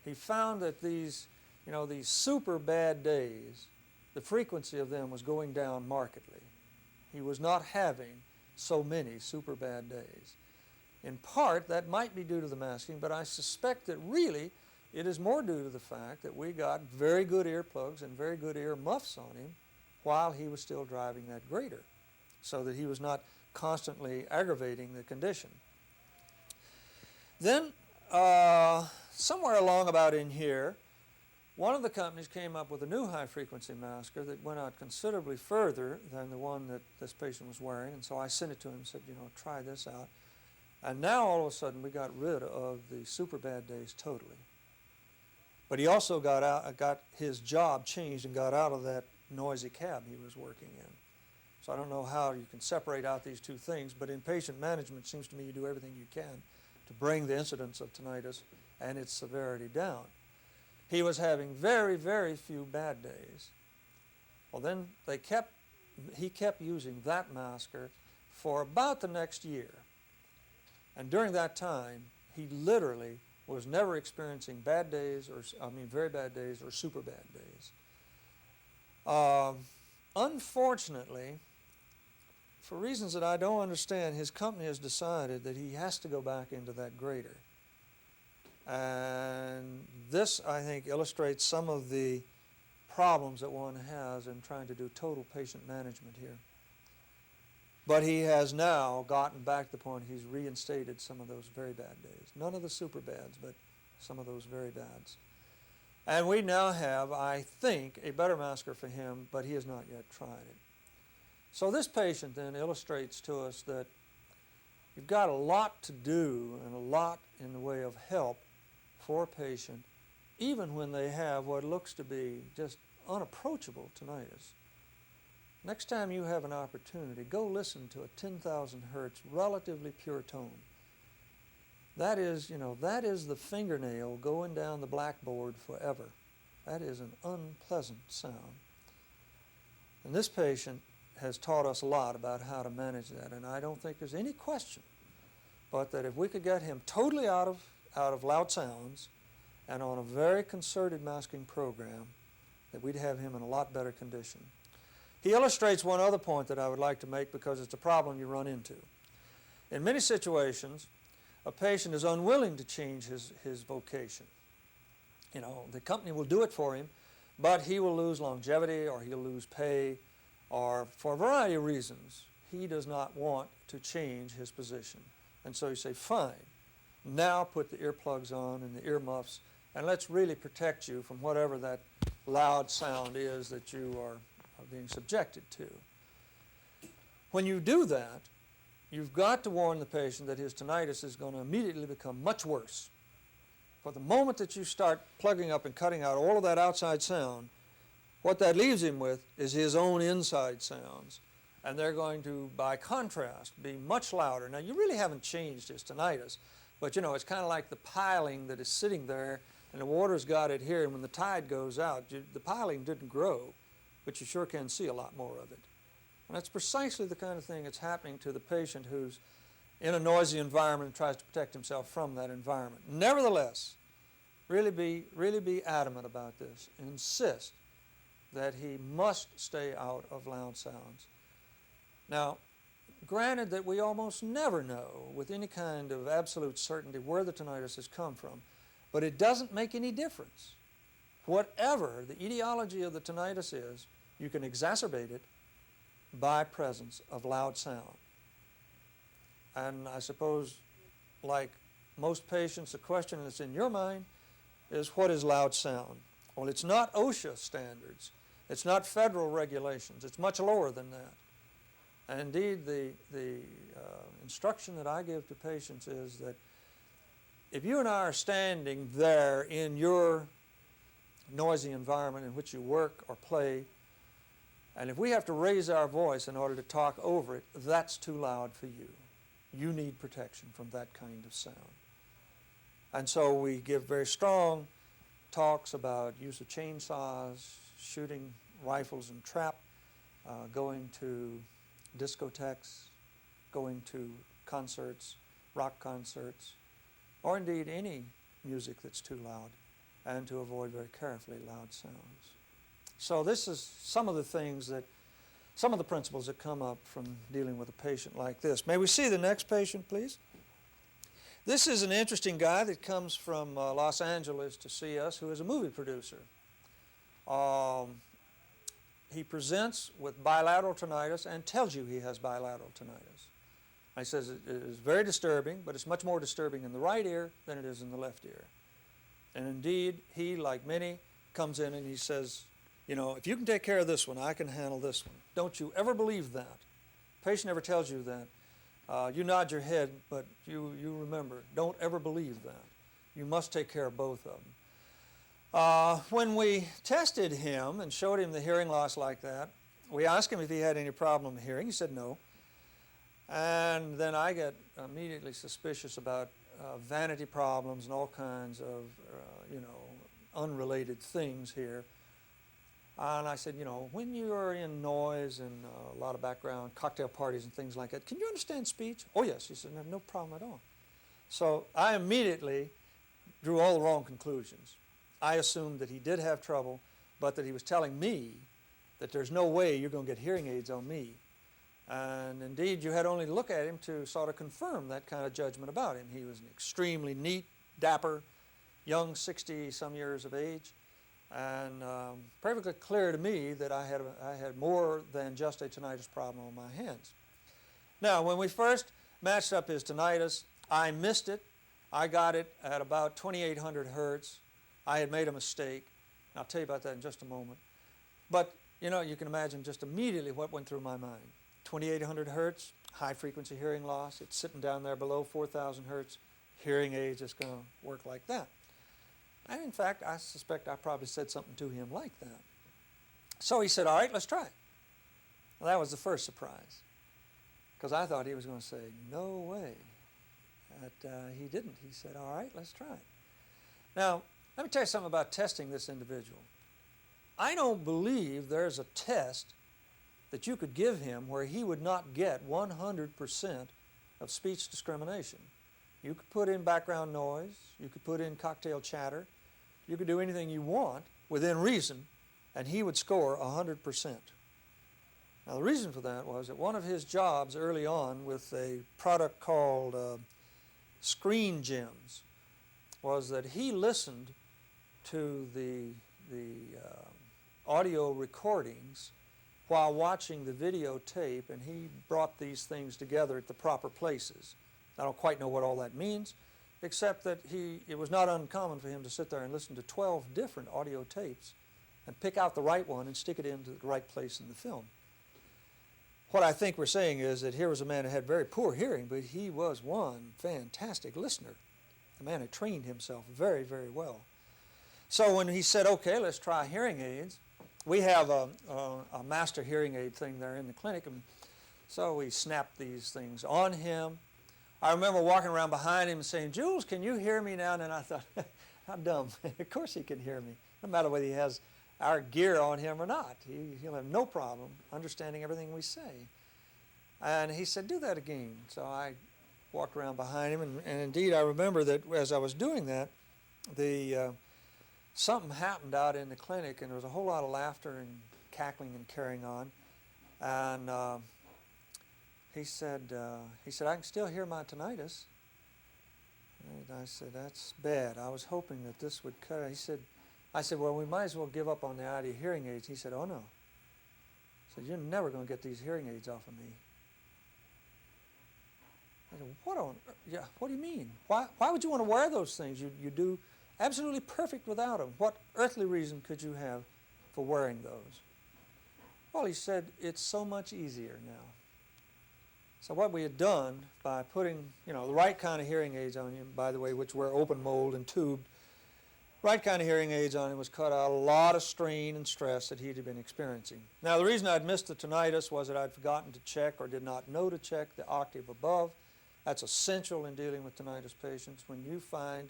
He found that these super bad days, the frequency of them was going down markedly. He was not having so many super bad days. In part, that might be due to the masking, but I suspect that really it is more due to the fact that we got very good earplugs and very good ear muffs on him while he was still driving that grader, so that he was not constantly aggravating the condition. Then, somewhere along about in here, one of the companies came up with a new high-frequency masker that went out considerably further than the one that this patient was wearing, and so I sent it to him and said, try this out. And now all of a sudden we got rid of the super bad days totally. But he also got his job changed and got out of that noisy cab he was working in. So I don't know how you can separate out these two things, but in patient management it seems to me you do everything you can to bring the incidence of tinnitus and its severity down. He was having very, very few bad days. Well, then he kept using that masker for about the next year. And during that time, he literally was never experiencing bad days, very bad days or super bad days. Unfortunately, for reasons that I don't understand, his company has decided that he has to go back into that grader. And this, I think, illustrates some of the problems that one has in trying to do total patient management here. But he has now gotten back to the point he's reinstated some of those very bad days. None of the super bads, but some of those very bads. And we now have, I think, a better masker for him, but he has not yet tried it. So this patient then illustrates to us that you've got a lot to do and a lot in the way of help for a patient, even when they have what looks to be just unapproachable tinnitus. Next time you have an opportunity, go listen to a 10,000 hertz relatively pure tone. That is, that is the fingernail going down the blackboard forever. That is an unpleasant sound. And this patient has taught us a lot about how to manage that, and I don't think there's any question but that if we could get him totally out of loud sounds and on a very concerted masking program, that we'd have him in a lot better condition. He illustrates one other point that I would like to make because it's a problem you run into. In many situations, a patient is unwilling to change his vocation. The company will do it for him, but he will lose longevity or he'll lose pay, or for a variety of reasons, he does not want to change his position. And so you say, fine, now put the earplugs on and the earmuffs, and let's really protect you from whatever that loud sound is that you are being subjected to. When you do that, you've got to warn the patient that his tinnitus is going to immediately become much worse. For the moment that you start plugging up and cutting out all of that outside sound, what that leaves him with is his own inside sounds. And they're going to, by contrast, be much louder. Now, you really haven't changed his tinnitus, but it's kind of like the piling that is sitting there, and the water's got it here, and when the tide goes out, the piling didn't grow, but you sure can see a lot more of it. And that's precisely the kind of thing that's happening to the patient who's in a noisy environment and tries to protect himself from that environment. Nevertheless, really be adamant about this. Insist that he must stay out of loud sounds. Now, granted that we almost never know with any kind of absolute certainty where the tinnitus has come from, but it doesn't make any difference. Whatever the etiology of the tinnitus is, you can exacerbate it by presence of loud sound. And I suppose, like most patients, the question that's in your mind is what is loud sound? Well, it's not OSHA standards. It's not federal regulations. It's much lower than that. And indeed, the instruction that I give to patients is that if you and I are standing there in your noisy environment in which you work or play, and if we have to raise our voice in order to talk over it, that's too loud for you. You need protection from that kind of sound. And so we give very strong talks about use of chainsaws, shooting rifles and trap, going to discotheques, going to concerts, rock concerts, or indeed any music that's too loud, and to avoid very carefully loud sounds. So this is some of the things that, some of the principles that come up from dealing with a patient like this. May we see the next patient, please? This is an interesting guy that comes from Los Angeles to see us, who is a movie producer. He presents with bilateral tinnitus and tells you he has bilateral tinnitus. He says it is very disturbing, but it's much more disturbing in the right ear than it is in the left ear. And indeed, he, like many, comes in and he says, you know, if you can take care of this one, I can handle this one. Don't you ever believe that. Patient never tells you that. You nod your head, but you remember, don't ever believe that. You must take care of both of them. When we tested him and showed him the hearing loss like that, we asked him if he had any problem hearing. He said no. And then I get immediately suspicious about vanity problems and all kinds of, unrelated things here. And I said, you know, when you are in noise and a lot of background, cocktail parties and things like that, can you understand speech? Oh, yes. He said, I have no problem at all. So I immediately drew all the wrong conclusions. I assumed that he did have trouble, but that he was telling me that there's no way you're going to get hearing aids on me. And indeed, you had only to look at him to sort of confirm that kind of judgment about him. He was an extremely neat, dapper, young, 60-some years of age, and perfectly clear to me that I had more than just a tinnitus problem on my hands. Now, when we first matched up his tinnitus, I missed it. I got it at about 2,800 hertz. I had made a mistake. I'll tell you about that in just a moment. But, you know, you can imagine just immediately what went through my mind. 2,800 hertz, high-frequency hearing loss. It's sitting down there below 4,000 hertz. Hearing aids is going to work like that. And in fact, I suspect I probably said something to him like that. So he said, all right, let's try it. Well, that was the first surprise, because I thought he was going to say, no way. But he didn't. He said, all right, let's try it. Now, let me tell you something about testing this individual. I don't believe there's a test that you could give him where he would not get 100% of speech discrimination. You could put in background noise, you could put in cocktail chatter, you could do anything you want within reason, and he would score 100%. Now the reason for that was that one of his jobs early on with a product called Screen Gems was that he listened to the audio recordings while watching the videotape, and he brought these things together at the proper places. I don't quite know what all that means, except that it was not uncommon for him to sit there and listen to 12 different audio tapes and pick out the right one and stick it into the right place in the film. What I think we're saying is that here was a man who had very poor hearing, but he was one fantastic listener. The man had trained himself very, very well. So when he said, okay, let's try hearing aids, we have a master hearing aid thing there in the clinic, and so we snapped these things on him. I remember walking around behind him and saying, Jules, can you hear me now? And I thought, how dumb. Of course he can hear me, no matter whether he has our gear on him or not. He'll have no problem understanding everything we say. And he said, do that again. So I walked around behind him, and indeed I remember that as I was doing that, something happened out in the clinic, and there was a whole lot of laughter and cackling and carrying on. And he said, I can still hear my tinnitus. And I said, that's bad. I was hoping that this would cut it. I said, well, we might as well give up on the idea of hearing aids. He said, oh, no. I said, you're never going to get these hearing aids off of me. I said, what do you mean? Why would you want to wear those things? You do absolutely perfect without them. What earthly reason could you have for wearing those? Well, he said, it's so much easier now. So what we had done by putting, the right kind of hearing aids on him, by the way, which were open mold and tubed, right kind of hearing aids on him was cut out a lot of strain and stress that he had been experiencing. Now, the reason I'd missed the tinnitus was that I'd forgotten to check or did not know to check the octave above. That's essential in dealing with tinnitus patients. When you find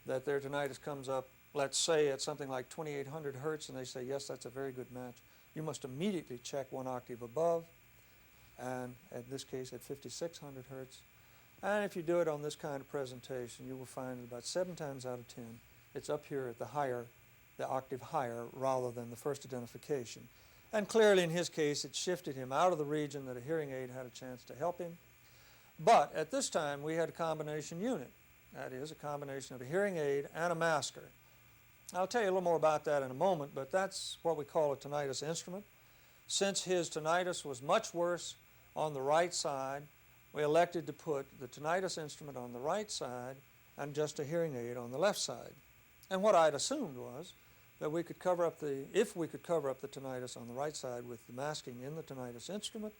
that their tinnitus comes up, let's say at something like 2800 hertz, and they say, yes, that's a very good match, you must immediately check one octave above, and in this case at 5600 hertz. And if you do it on this kind of presentation, you will find that about 7 times out of 10, it's up here at the octave higher rather than the first identification. And clearly in his case, it shifted him out of the region that a hearing aid had a chance to help him. But at this time, we had a combination unit. That is, a combination of a hearing aid and a masker. I'll tell you a little more about that in a moment, but that's what we call a tinnitus instrument. Since his tinnitus was much worse on the right side, we elected to put the tinnitus instrument on the right side and just a hearing aid on the left side. And what I'd assumed was that we could cover up if we could cover up the tinnitus on the right side with the masking in the tinnitus instrument,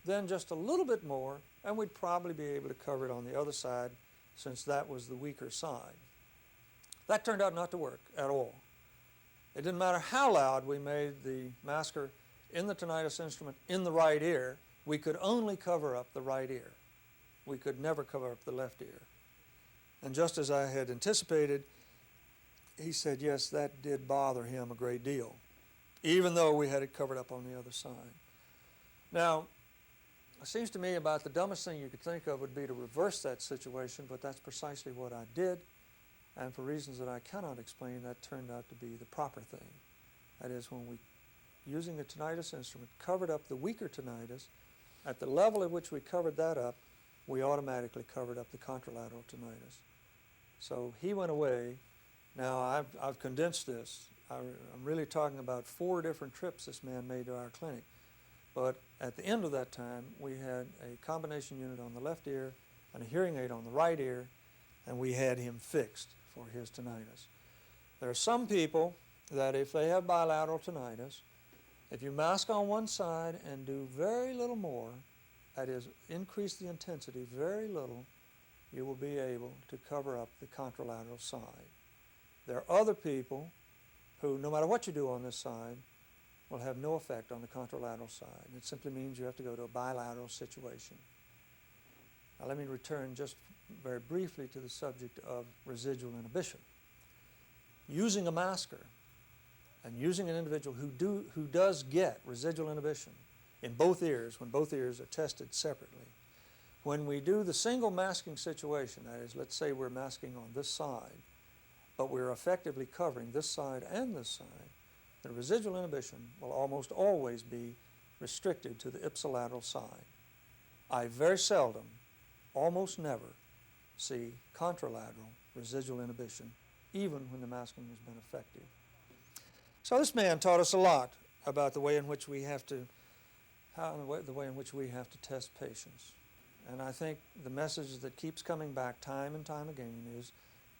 then just a little bit more, and we'd probably be able to cover it on the other side since that was the weaker side. That turned out not to work at all. It didn't matter how loud we made the masker in the tinnitus instrument in the right ear, we could only cover up the right ear. We could never cover up the left ear. And just as I had anticipated, he said, yes, that did bother him a great deal, even though we had it covered up on the other side. Now, it seems to me about the dumbest thing you could think of would be to reverse that situation, but that's precisely what I did. And for reasons that I cannot explain, that turned out to be the proper thing. That is, when we, using a tinnitus instrument, covered up the weaker tinnitus, at the level at which we covered that up, we automatically covered up the contralateral tinnitus. So he went away. Now, I've condensed this. I'm really talking about 4 different trips this man made to our clinic. But at the end of that time, we had a combination unit on the left ear and a hearing aid on the right ear, and we had him fixed for his tinnitus. There are some people that if they have bilateral tinnitus, if you mask on one side and do very little more, that is, increase the intensity very little, you will be able to cover up the contralateral side. There are other people who, no matter what you do on this side, will have no effect on the contralateral side. It simply means you have to go to a bilateral situation. Now let me return just very briefly to the subject of residual inhibition. Using a masker and using an individual who does get residual inhibition in both ears, when both ears are tested separately, when we do the single masking situation, that is, let's say we're masking on this side, but we're effectively covering this side and this side, the residual inhibition will almost always be restricted to the ipsilateral side. I very seldom, almost never, see contralateral residual inhibition, even when the masking has been effective. So this man taught us a lot about the way in which we have to, the way in which we have to test patients. And I think the message that keeps coming back time and time again is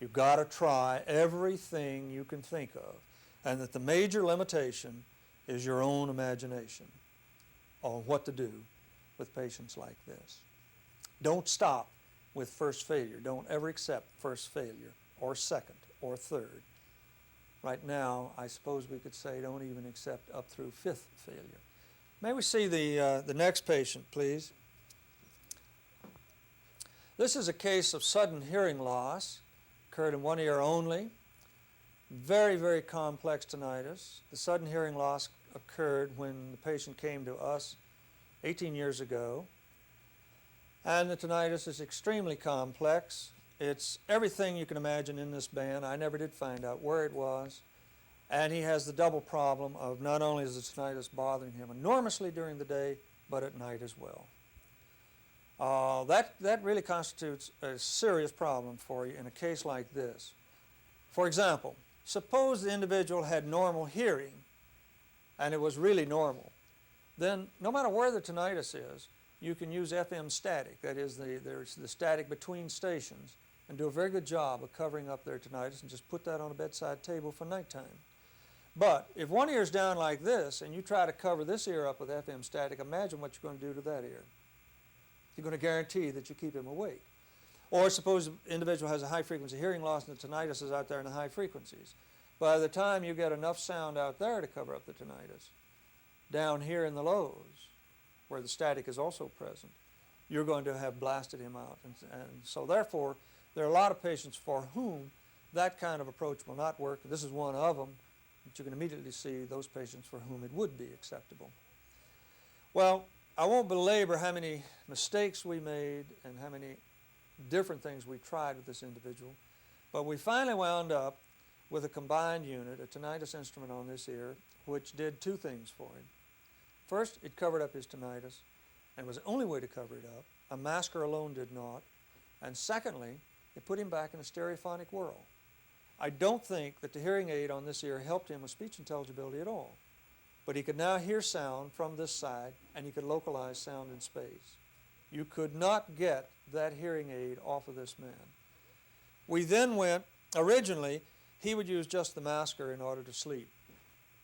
you've got to try everything you can think of, and that the major limitation is your own imagination on what to do with patients like this. Don't stop with first failure. Don't ever accept first failure or second or third. Right now, I suppose we could say don't even accept up through 5th failure. May we see the next patient, please? This is a case of sudden hearing loss, occurred in one ear only. Very, very complex tinnitus. The sudden hearing loss occurred when the patient came to us 18 years ago. And the tinnitus is extremely complex. It's everything you can imagine in this band. I never did find out where it was. And he has the double problem of not only is the tinnitus bothering him enormously during the day, but at night as well. That really constitutes a serious problem for you in a case like this. For example, suppose the individual had normal hearing and it was really normal. Then no matter where the tinnitus is, you can use FM static, that is there's the static between stations, and do a very good job of covering up their tinnitus and just put that on a bedside table for nighttime. But if one ear's down like this and you try to cover this ear up with FM static, imagine what you're going to do to that ear. You're going to guarantee that you keep him awake. Or suppose the individual has a high frequency hearing loss and the tinnitus is out there in the high frequencies. By the time you get enough sound out there to cover up the tinnitus, down here in the lows, where the static is also present, you're going to have blasted him out. And so therefore, there are a lot of patients for whom that kind of approach will not work. This is one of them, but you can immediately see those patients for whom it would be acceptable. Well, I won't belabor how many mistakes we made and how many different things we tried with this individual, but we finally wound up with a combined unit, a tinnitus instrument on this ear, which did two things for him. First, it covered up his tinnitus, and was the only way to cover it up. A masker alone did not. And secondly, it put him back in a stereophonic world. I don't think that the hearing aid on this ear helped him with speech intelligibility at all. But he could now hear sound from this side, and he could localize sound in space. You could not get that hearing aid off of this man. We then went, originally, he would use just the masker in order to sleep.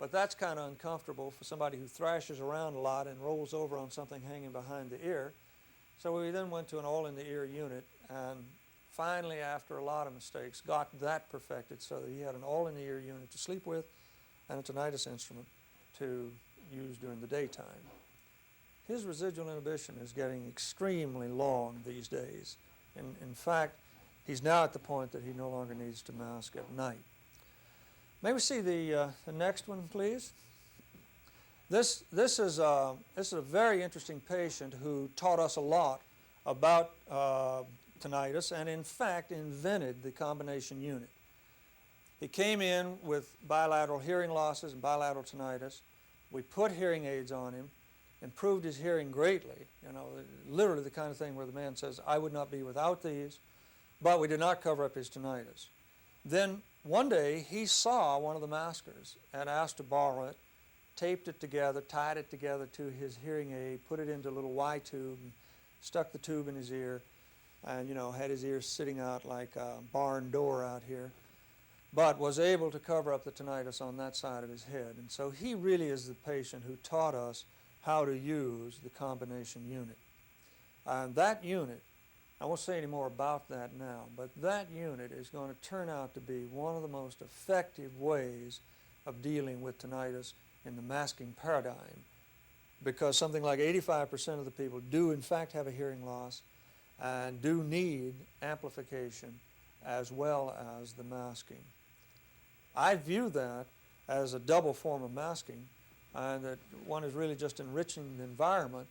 But that's kind of uncomfortable for somebody who thrashes around a lot and rolls over on something hanging behind the ear. So we then went to an all-in-the-ear unit, and finally, after a lot of mistakes, got that perfected so that he had an all-in-the-ear unit to sleep with and a tinnitus instrument to use during the daytime. His residual inhibition is getting extremely long these days. In fact, he's now at the point that he no longer needs to mask at night. May we see the next one, please? This is a very interesting patient who taught us a lot about tinnitus and, in fact, invented the combination unit. He came in with bilateral hearing losses and bilateral tinnitus. We put hearing aids on him, improved his hearing greatly, literally the kind of thing where the man says, I would not be without these, but we did not cover up his tinnitus. Then one day he saw one of the maskers and asked to borrow it, taped it together, tied it together to his hearing aid, put it into a little Y tube, and stuck the tube in his ear, and had his ear sitting out like a barn door out here, but was able to cover up the tinnitus on that side of his head. And so he really is the patient who taught us how to use the combination unit. And that unit, I won't say any more about that now, but that unit is going to turn out to be one of the most effective ways of dealing with tinnitus in the masking paradigm, because something like 85% of the people do in fact have a hearing loss and do need amplification as well as the masking. I view that as a double form of masking, and that one is really just enriching the environment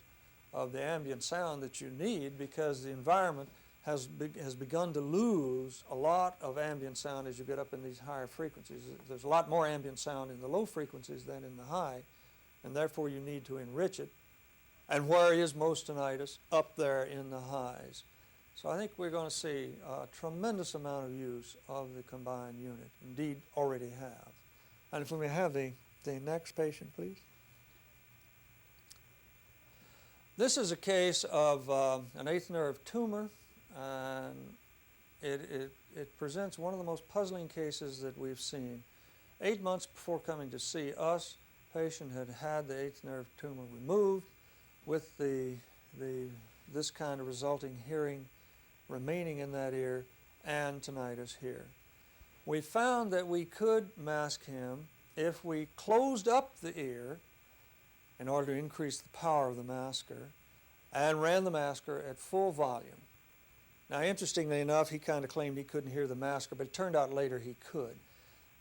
of the ambient sound that you need, because the environment has begun to lose a lot of ambient sound as you get up in these higher frequencies. There's a lot more ambient sound in the low frequencies than in the high, and therefore you need to enrich it. And where is most tinnitus? Up there in the highs. So I think we're going to see a tremendous amount of use of the combined unit, indeed already have. And if we may have the next patient, please. This is a case of an eighth nerve tumor, and it presents one of the most puzzling cases that we've seen. 8 months before coming to see us, the patient had had the eighth nerve tumor removed with this kind of resulting hearing remaining in that ear and tinnitus here. We found that we could mask him if we closed up the ear in order to increase the power of the masker and ran the masker at full volume. Now, interestingly enough, he kind of claimed he couldn't hear the masker, but it turned out later he could.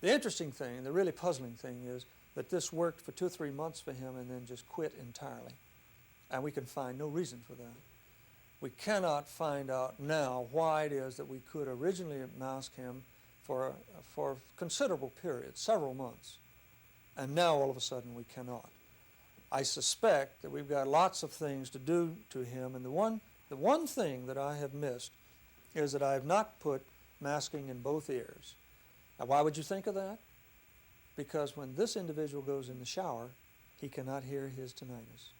The interesting thing, the really puzzling thing, is that this worked for 2 or 3 months for him and then just quit entirely. And we can find no reason for that. We cannot find out now why it is that we could originally mask him for considerable periods, several months, and now all of a sudden we cannot. I suspect that we've got lots of things to do to him, and the one thing that I have missed is that I have not put masking in both ears. Now, why would you think of that? Because when this individual goes in the shower, he cannot hear his tinnitus.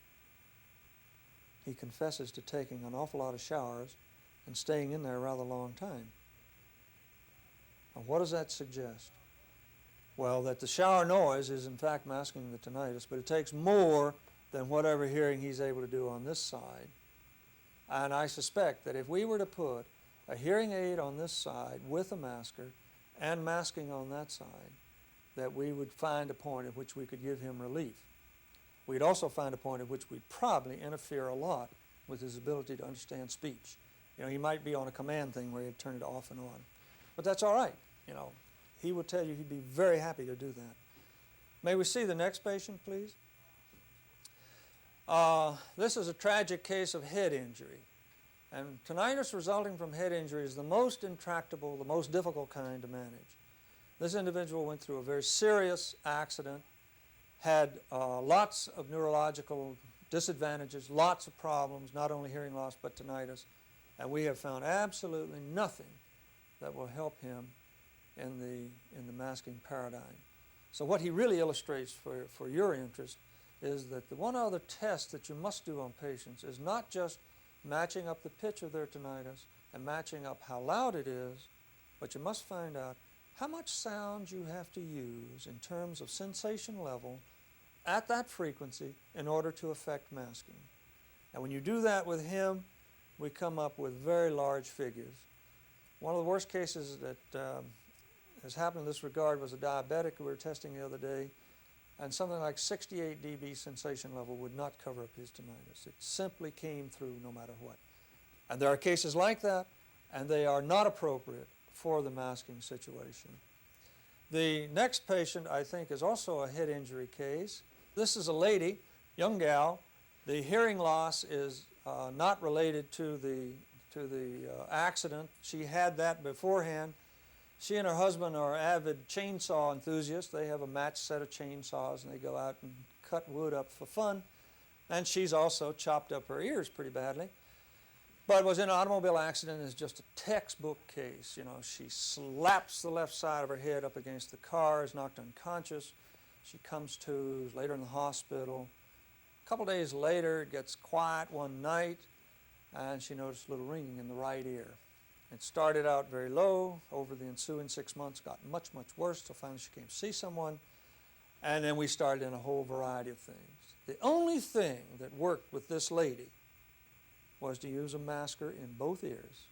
He confesses to taking an awful lot of showers and staying in there a rather long time. Now, what does that suggest? Well, that the shower noise is in fact masking the tinnitus, but it takes more than whatever hearing he's able to do on this side. And I suspect that if we were to put a hearing aid on this side with a masker and masking on that side, that we would find a point at which we could give him relief. We'd also find a point at which we'd probably interfere a lot with his ability to understand speech. You know, he might be on a command thing where he'd turn it off and on. But that's all right, you know. He would tell you he'd be very happy to do that. May we see the next patient, please? This is a tragic case of head injury. And tinnitus resulting from head injury is the most intractable, the most difficult kind to manage. This individual went through a very serious accident, had lots of neurological disadvantages, lots of problems, not only hearing loss but tinnitus, and we have found absolutely nothing that will help him in the masking paradigm. So what he really illustrates for your interest is that the one other test that you must do on patients is not just matching up the pitch of their tinnitus and matching up how loud it is, but you must find out how much sound you have to use in terms of sensation level at that frequency in order to affect masking. And when you do that with him, we come up with very large figures. One of the worst cases that has happened in this regard was a diabetic we were testing the other day, and something like 68 dB sensation level would not cover up his tinnitus. It simply came through no matter what. And there are cases like that, and they are not appropriate for the masking situation. The next patient, I think, is also a head injury case. This is a lady, young gal. The hearing loss is not related to the accident. She had that beforehand. She and her husband are avid chainsaw enthusiasts. They have a matched set of chainsaws, and they go out and cut wood up for fun. And she's also chopped up her ears pretty badly. But was in an automobile accident and is just a textbook case. You know, she slaps the left side of her head up against the car, is knocked unconscious. She comes to, is later in the hospital. A couple days later, it gets quiet one night, and she noticed a little ringing in the right ear. It started out very low. Over the ensuing 6 months, got much, much worse, so finally she came to see someone. And then we started in a whole variety of things. The only thing that worked with this lady was to use a masker in both ears,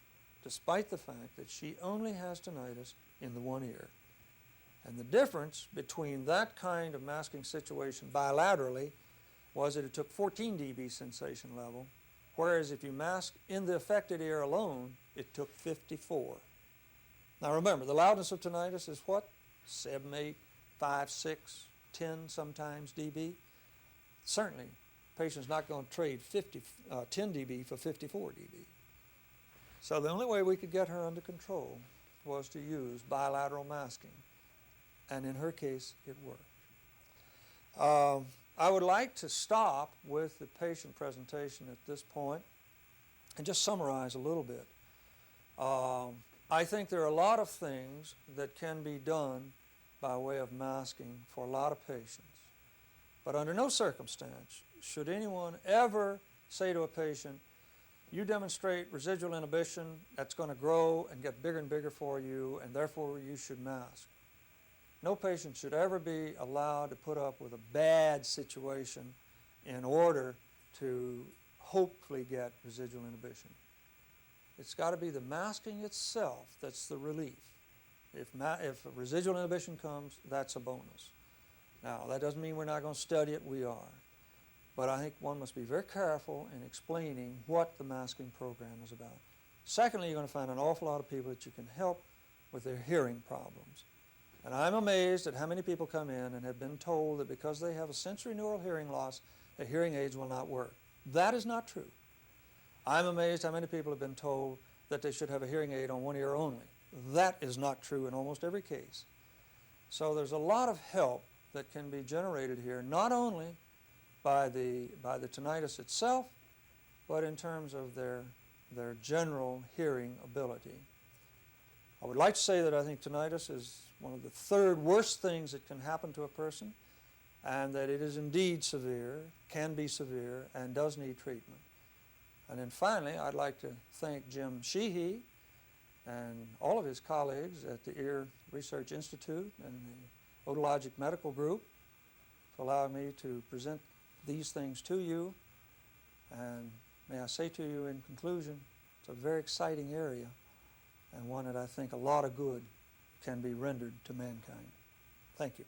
despite the fact that she only has tinnitus in the one ear. And the difference between that kind of masking situation bilaterally was that it took 14 dB sensation level, whereas if you mask in the affected ear alone, it took 54. Now remember, the loudness of tinnitus is what? 7, 8, 5, 6, 10 sometimes dB. Certainly, the patient's not going to trade 10 dB for 54 dB. So the only way we could get her under control was to use bilateral masking. And in her case, it worked. I would like to stop with the patient presentation at this point and just summarize a little bit. I think there are a lot of things that can be done by way of masking for a lot of patients. But under no circumstance should anyone ever say to a patient, you demonstrate residual inhibition, that's going to grow and get bigger and bigger for you, and therefore you should mask. No patient should ever be allowed to put up with a bad situation in order to hopefully get residual inhibition. It's got to be the masking itself that's the relief. If residual inhibition comes, that's a bonus. Now, that doesn't mean we're not going to study it, we are. But I think one must be very careful in explaining what the masking program is about. Secondly, you're going to find an awful lot of people that you can help with their hearing problems. And I'm amazed at how many people come in and have been told that because they have a sensory neural hearing loss, their hearing aids will not work. That is not true. I'm amazed how many people have been told that they should have a hearing aid on one ear only. That is not true in almost every case. So there's a lot of help that can be generated here, not only by the tinnitus itself, but in terms of their general hearing ability. I would like to say that I think tinnitus is one of the third worst things that can happen to a person, and that it is indeed severe, can be severe, and does need treatment. And then finally, I'd like to thank Jim Sheehy and all of his colleagues at the Ear Research Institute and the Otologic Medical Group for allowing me to present these things to you. And may I say to you in conclusion, it's a very exciting area and one that I think a lot of good can be rendered to mankind. Thank you.